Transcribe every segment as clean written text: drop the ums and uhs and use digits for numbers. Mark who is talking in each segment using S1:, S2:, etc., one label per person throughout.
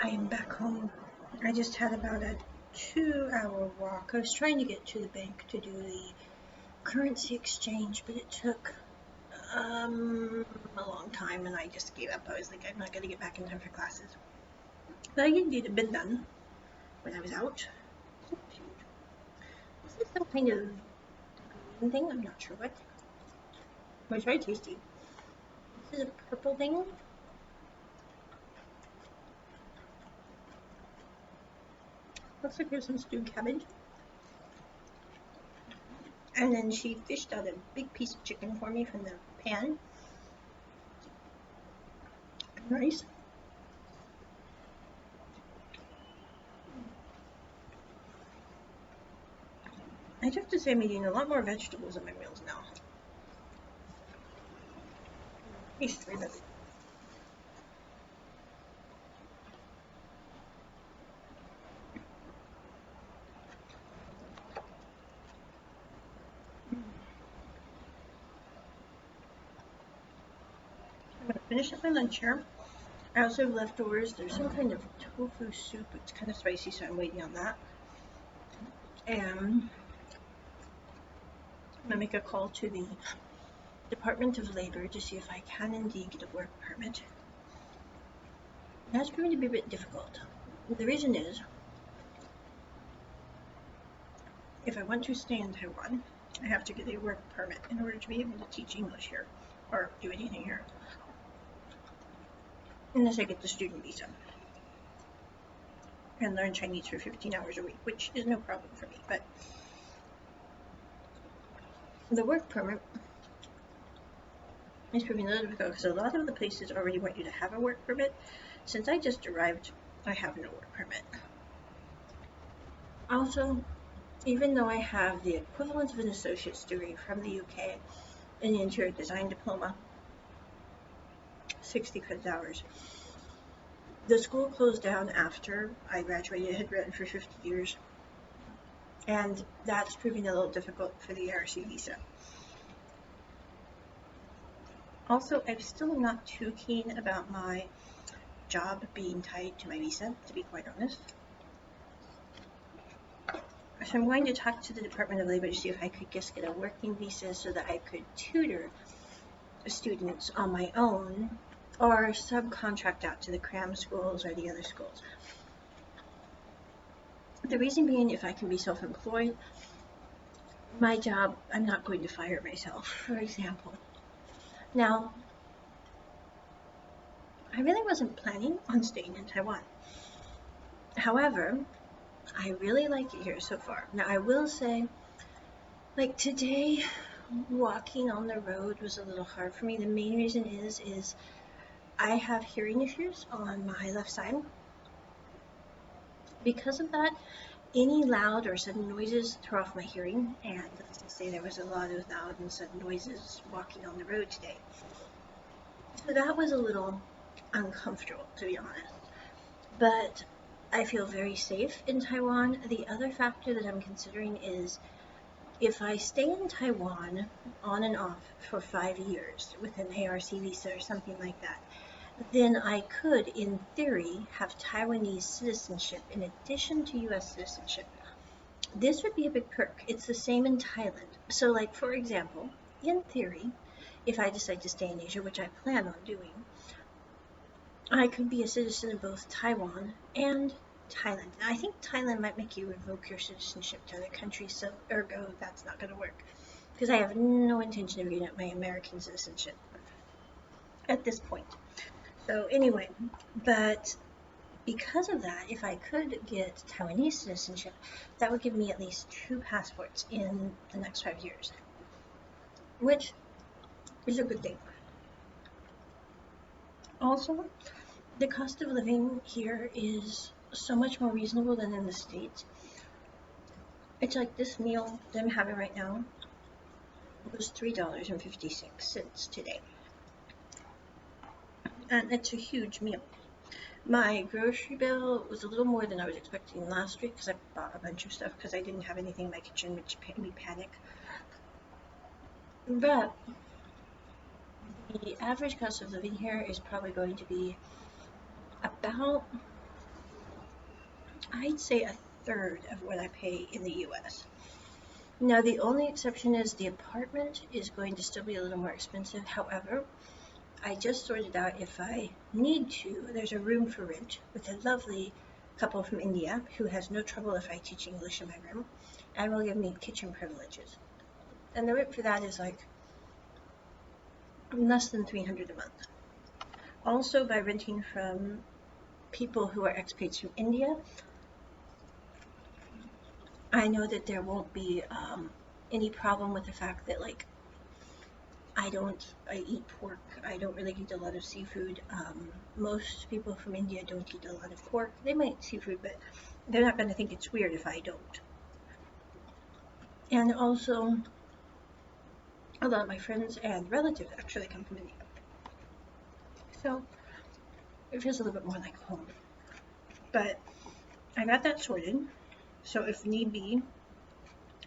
S1: I am back home. I just had about a 2-hour walk. I was trying to get to the bank to do the currency exchange, but it took a long time and I just gave up. I was like, I'm not going to get back in time for classes. But I did get a bit done when I was out. This is some kind of green thing, I'm not sure what. But it's very tasty. This is a purple thing. Looks like there's some stewed cabbage. And then she fished out a big piece of chicken for me from the pan. Rice. I'd have to say I'm eating a lot more vegetables in my meals now. Taste really good. I'm going to finish up my lunch here. I also have leftovers. There's some kind of tofu soup. It's kind of spicy, so I'm waiting on that. And I'm going to make a call to the Department of Labor to see if I can indeed get a work permit. That's going to be a bit difficult. The reason is, if I want to stay in Taiwan, I have to get a work permit in order to be able to teach English here or do anything here. Unless I get the student visa and learn Chinese for 15 hours a week, which is no problem for me. But the work permit is proving a little difficult because a lot of the places already want you to have a work permit. Since I just arrived, I have no work permit. Also, even though I have the equivalent of an associate's degree from the UK, an interior design diploma, 60 credit hours, the school closed down after I graduated. It had been for 50 years, and that's proving a little difficult for the ARC visa. Also, I'm still not too keen about my job being tied to my visa, to be quite honest. So I'm going to talk to the Department of Labor to see if I could just get a working visa so that I could tutor students on my own or subcontract out to the cram schools or the other schools. The reason being, if I can be self-employed, my job, I'm not going to fire myself, for example. Now, I really wasn't planning on staying in Taiwan. However, I really like it here so far. Now, I will say, like today, walking on the road was a little hard for me. The main reason is I have hearing issues on my left side. Because of that, any loud or sudden noises throw off my hearing, and let's just say there was a lot of loud and sudden noises walking on the road today. So that was a little uncomfortable, to be honest. But I feel very safe in Taiwan. The other factor that I'm considering is if I stay in Taiwan on and off for 5 years with an ARC visa or something like that, then I could, in theory, have Taiwanese citizenship in addition to US citizenship. This would be a big perk. It's the same in Thailand. So, like, for example, in theory, if I decide to stay in Asia, which I plan on doing, I could be a citizen of both Taiwan and Thailand. And I think Thailand might make you revoke your citizenship to other countries, so ergo, that's not going to work. Because I have no intention of giving up my American citizenship at this point. So anyway, but because of that, if I could get Taiwanese citizenship, that would give me at least 2 passports in the next 5 years, which is a good thing. Also, the cost of living here is so much more reasonable than in the States. It's like this meal that I'm having right now was $3.56 today. And it's a huge meal. My grocery bill was a little more than I was expecting last week because I bought a bunch of stuff because I didn't have anything in my kitchen, which made me panic. But the average cost of living here is probably going to be about I'd say a third of what I pay in the US. Now, the only exception is the apartment is going to still be a little more expensive. However, I just sorted out if I need to, there's a room for rent with a lovely couple from India who has no trouble if I teach English in my room and will give me kitchen privileges. And the rent for that is like less than $300 a month. Also, by renting from people who are expats from India, I know that there won't be any problem with the fact that, like, I eat pork. I don't really eat a lot of seafood. Most people from India don't eat a lot of pork. They might eat seafood, but they're not going to think it's weird if I don't. And also, a lot of my friends and relatives actually come from India. So, it feels a little bit more like home. But I got that sorted. So if need be,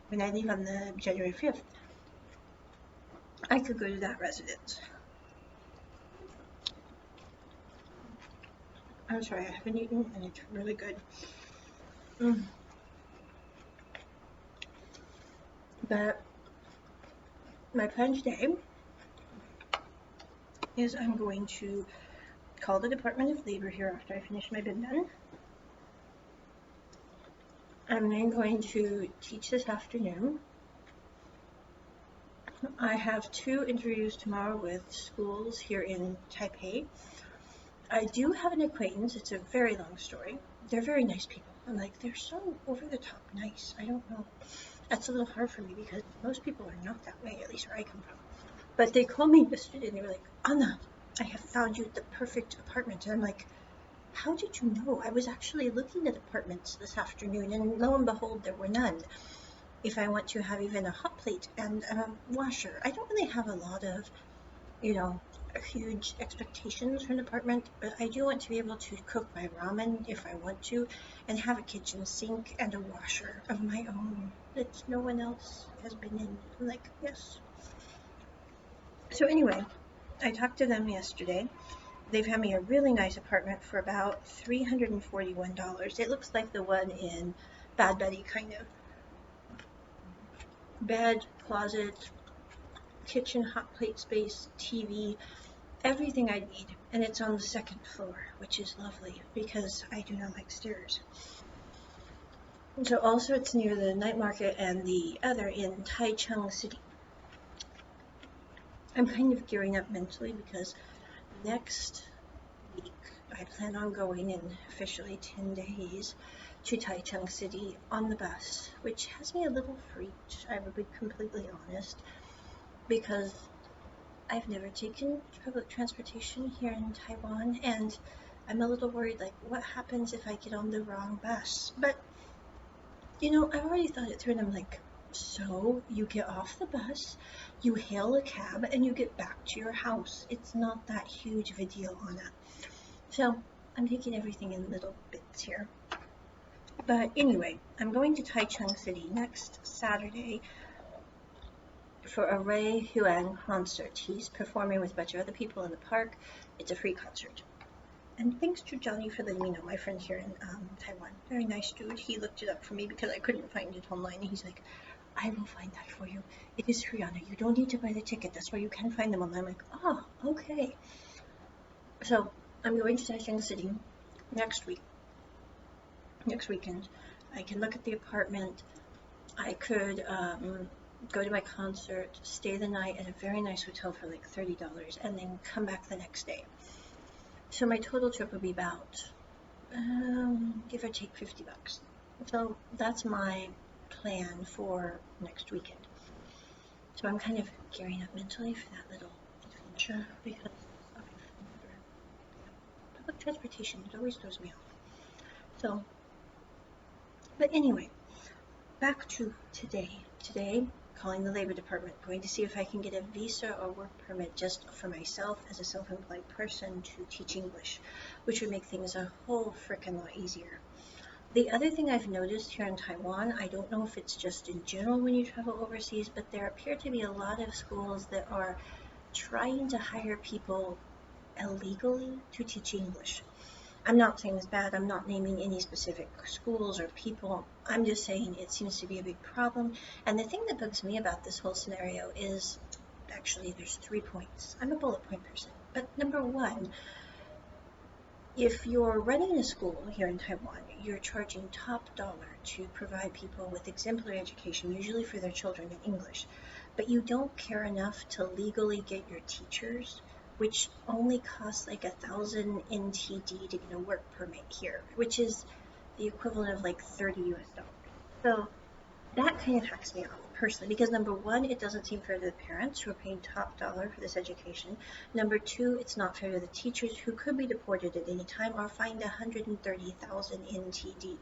S1: when I leave on the January 5th, I could go to that residence. I'm sorry, I haven't eaten and it's really good. But my plan today is I'm going to call the Department of Labor here after I finish my bin done. I'm then going to teach this afternoon. I have 2 interviews tomorrow with schools here in Taipei. I do have an acquaintance. It's a very long story. They're very nice people. I'm like, they're so over the top nice. I don't know. That's a little hard for me because most people are not that way, at least where I come from. But they called me yesterday and they were like, Anna, I have found you the perfect apartment. And I'm like, how did you know? I was actually looking at apartments this afternoon and lo and behold, there were none. If I want to have even a hot plate and a washer, I don't really have a lot of, huge expectations for an apartment, but I do want to be able to cook my ramen if I want to and have a kitchen sink and a washer of my own that no one else has been in. I'm like, yes. So anyway, I talked to them yesterday. They've had me a really nice apartment for about $341. It looks like the one in Bad Betty, kind of. Bed, closet, kitchen, hot plate space, TV, everything I need. And it's on the 2nd floor, which is lovely because I do not like stairs. So also it's near the night market and the other in Taichung City. I'm kind of gearing up mentally because next week I plan on going in officially 10 days to Taichung City on the bus, which has me a little freaked, I will be completely honest, because I've never taken public transportation here in Taiwan, and I'm a little worried, like, what happens if I get on the wrong bus? But, I've already thought it through, and I'm like, so you get off the bus, you hail a cab, and you get back to your house. It's not that huge of a deal, Anna. So I'm taking everything in little bits here. But anyway, I'm going to Taichung City next Saturday for a Ray Huang concert. He's performing with a bunch of other people in the park. It's a free concert. And thanks to Johnny for letting me know, my friend here in Taiwan. Very nice dude. He looked it up for me because I couldn't find it online. And he's like, I will find that for you. It is free, Anna. You don't need to buy the ticket. That's why you can find them online. I'm like, oh, okay. So I'm going to Taichung City next weekend. I can look at the apartment. I could go to my concert, stay the night at a very nice hotel for like $30, and then come back the next day. So my total trip would be about, give or take, $50. So that's my plan for next weekend. So I'm kind of gearing up mentally for that little adventure because public transportation, it always throws me off. So, but anyway, back to today. Today, calling the Labor Department, going to see if I can get a visa or work permit just for myself as a self-employed person to teach English, which would make things a whole frickin' lot easier. The other thing I've noticed here in Taiwan, I don't know if it's just in general when you travel overseas, but there appear to be a lot of schools that are trying to hire people illegally to teach English. I'm not saying it's bad. I'm not naming any specific schools or people. I'm just saying it seems to be a big problem. And the thing that bugs me about this whole scenario is actually there's 3 points. I'm a bullet point person. But number one, if you're running a school here in Taiwan, you're charging top dollar to provide people with exemplary education, usually for their children in English, but you don't care enough to legally get your teachers, which only costs like 1,000 NTD to get a work permit here, which is the equivalent of like 30 US dollars. So that kind of hacks me off personally because number one, it doesn't seem fair to the parents who are paying top dollar for this education. Number two, it's not fair to the teachers who could be deported at any time or fined 130,000 NTD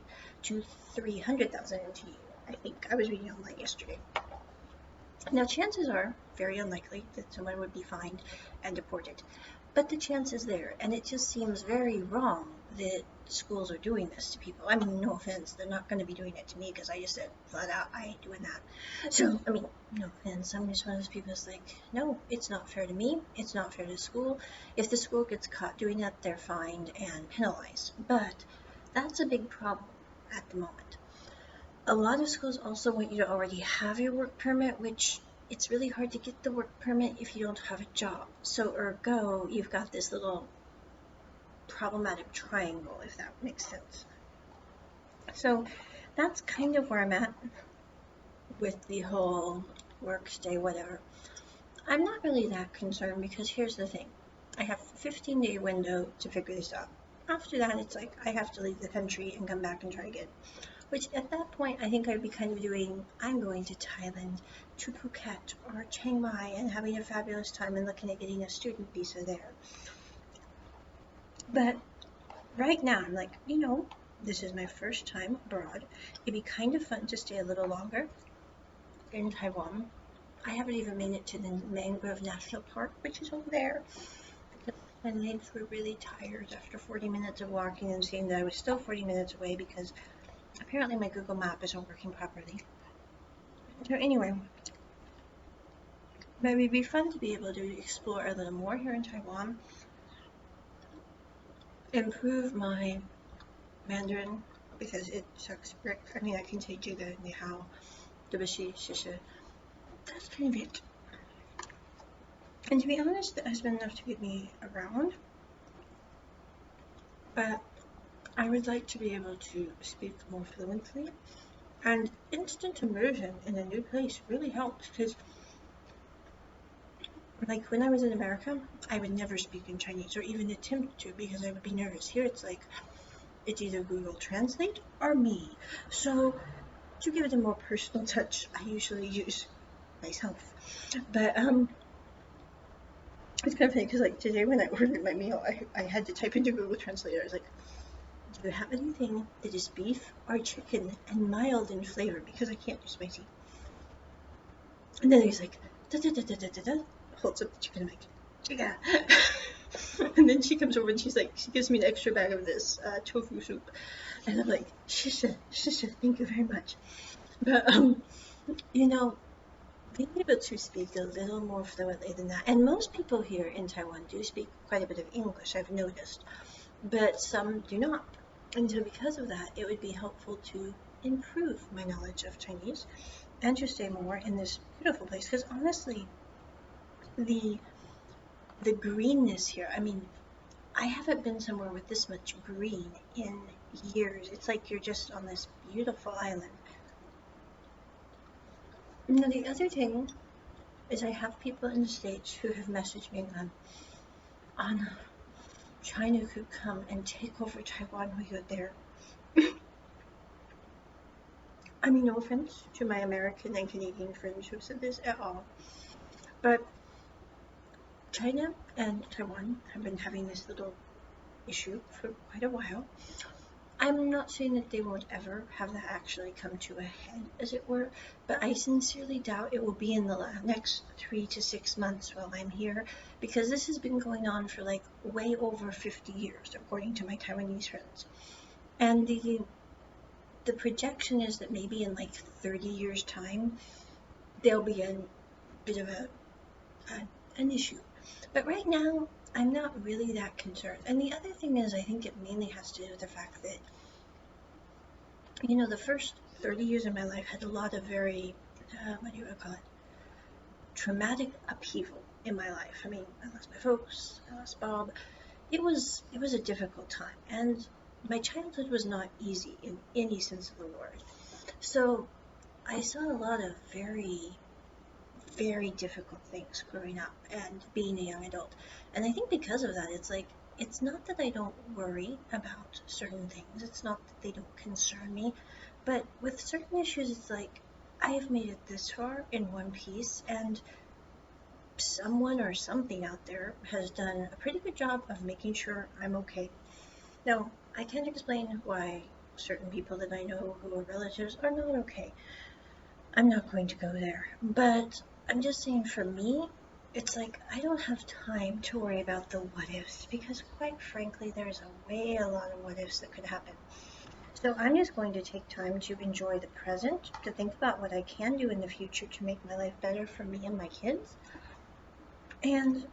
S1: to 300,000 NTD. I think I was reading online yesterday. Now, chances are very unlikely that someone would be fined and deported, but the chance is there, and it just seems very wrong that schools are doing this to people. I mean, no offense, they're not going to be doing it to me because I just said flat out, I ain't doing that. So, I mean, no offense, I'm just one of those people that's like, no, it's not fair to me, it's not fair to the school. If the school gets caught doing that, they're fined and penalized, but that's a big problem at the moment. A lot of schools also want you to already have your work permit, which it's really hard to get the work permit if you don't have a job. So ergo, you've got this little problematic triangle, if that makes sense. So that's kind of where I'm at with the whole work, stay, whatever. I'm not really that concerned because here's the thing. I have a 15-day window to figure this out. After that, it's like I have to leave the country and come back and try again. Which at that point, I think I'd be kind of doing, I'm going to Thailand, to Phuket or Chiang Mai and having a fabulous time and looking at getting a student visa there. But right now, I'm like, this is my first time abroad. It'd be kind of fun to stay a little longer in Taiwan. I haven't even made it to the Mangrove National Park, which is over there. Because my legs were really tired after 40 minutes of walking and seeing that I was still 40 minutes away because apparently my Google Map isn't working properly. So anyway, but it'd be fun to be able to explore a little more here in Taiwan, improve my Mandarin because it sucks brick. I mean, I can say 这个你好对不起谢谢 that's kind of it. And to be honest, that has been enough to get me around, but I would like to be able to speak more fluently, and instant immersion in a new place really helps because like when I was in America, I would never speak in Chinese or even attempt to because I would be nervous. Here it's like it's either Google Translate or me. So to give it a more personal touch, I usually use myself. But it's kind of funny because like today when I ordered my meal, I had to type into Google Translate. I was like, do you have anything that is beef or chicken and mild in flavor because I can't do spicy? And then he's like, da da da da da da da, holds up the chicken. I'm like, chicken. And then she comes over and she's like, she gives me an extra bag of this tofu soup, and I'm like, shisha, thank you very much. But being able to speak a little more fluently than that, and most people here in Taiwan do speak quite a bit of English, I've noticed, but some do not. And so because of that, it would be helpful to improve my knowledge of Chinese and to stay more in this beautiful place. Because honestly, the greenness here, I mean, I haven't been somewhere with this much green in years. It's like you're just on this beautiful island. Now the other thing is I have people in the States who have messaged me on China could come and take over Taiwan while you're there. I mean, no offense to my American and Canadian friends who said this at all, but China and Taiwan have been having this little issue for quite a while. I'm not saying that they won't ever have that actually come to a head, as it were, but I sincerely doubt it will be in the next 3 to 6 months while I'm here, because this has been going on for like way over 50 years, according to my Taiwanese friends. And the projection is that maybe in like 30 years' time, there'll be a bit of an issue. But right now, I'm not really that concerned. And the other thing is, I think it mainly has to do with the fact that, the first 30 years of my life had a lot of very, what do you want to call it, traumatic upheaval in my life. I mean, I lost my folks, I lost Bob. It was a difficult time, and my childhood was not easy in any sense of the word. So I saw a lot of very, very difficult things growing up and being a young adult. And I think because of that, it's like, it's not that I don't worry about certain things, it's not that they don't concern me, but with certain issues, it's like, I have made it this far in one piece, and someone or something out there has done a pretty good job of making sure I'm okay. Now, I can't explain why certain people that I know who are relatives are not okay. I'm not going to go there. But I'm just saying, for me, it's like I don't have time to worry about the what ifs, because quite frankly, there's a lot of what ifs that could happen. So I'm just going to take time to enjoy the present, to think about what I can do in the future to make my life better for me and my kids, and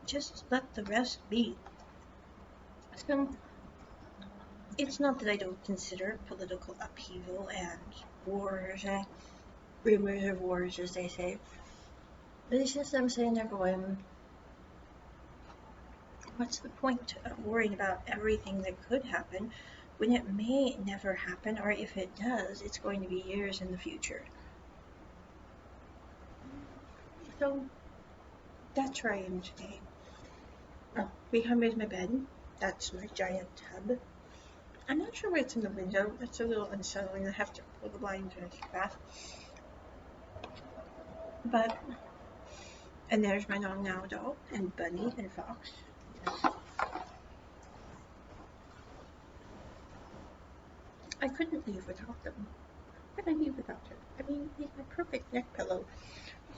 S1: just let the rest be. So it's not that I don't consider political upheaval and wars, rumors of wars, as they say, but it's just I'm sitting there going, what's the point of worrying about everything that could happen when it may never happen, or if it does, it's going to be years in the future. So that's where I am today. Oh, behind me is my bed. That's my giant tub. I'm not sure what's in the window. That's a little unsettling. I have to pull the blinds when I take a bath. But, and there's my now doll, and Bunny, and Fox. I couldn't leave without them. How could I leave without her? I mean, he's my perfect neck pillow.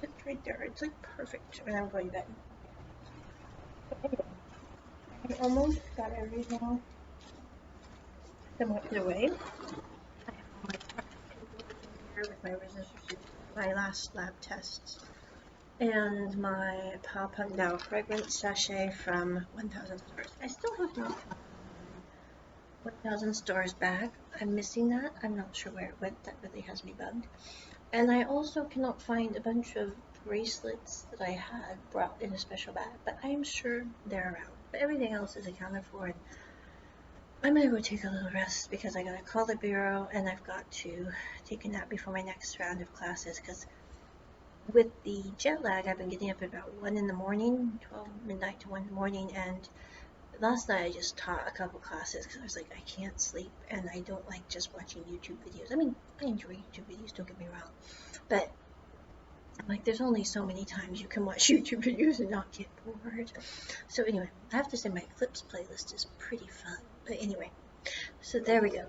S1: It's right there. It's like perfect when I'm going to bed. But anyway, I almost got everything somewhat put away. I have all my paperwork in here with my resistors, my last lab tests, and my Pa Pundao fragrance sachet from 1000 Stars. I still have not found 1000 Stars bag. I'm missing that. I'm not sure where it went. That really has me bugged. And I also cannot find a bunch of bracelets that I had brought in a special bag, but I am sure they're around. But everything else is accounted for, and I'm gonna go take a little rest because I gotta call the bureau and I've got to take a nap before my next round of classes, because with the jet lag, I've been getting up at about 1 in the morning, 12 midnight to 1 in the morning, and last night I just taught a couple classes because I was like, I can't sleep and I don't like just watching YouTube videos. I mean, I enjoy YouTube videos, don't get me wrong, but like, there's only so many times you can watch YouTube videos and not get bored. So anyway, I have to say my clips playlist is pretty fun. But anyway, so there we go.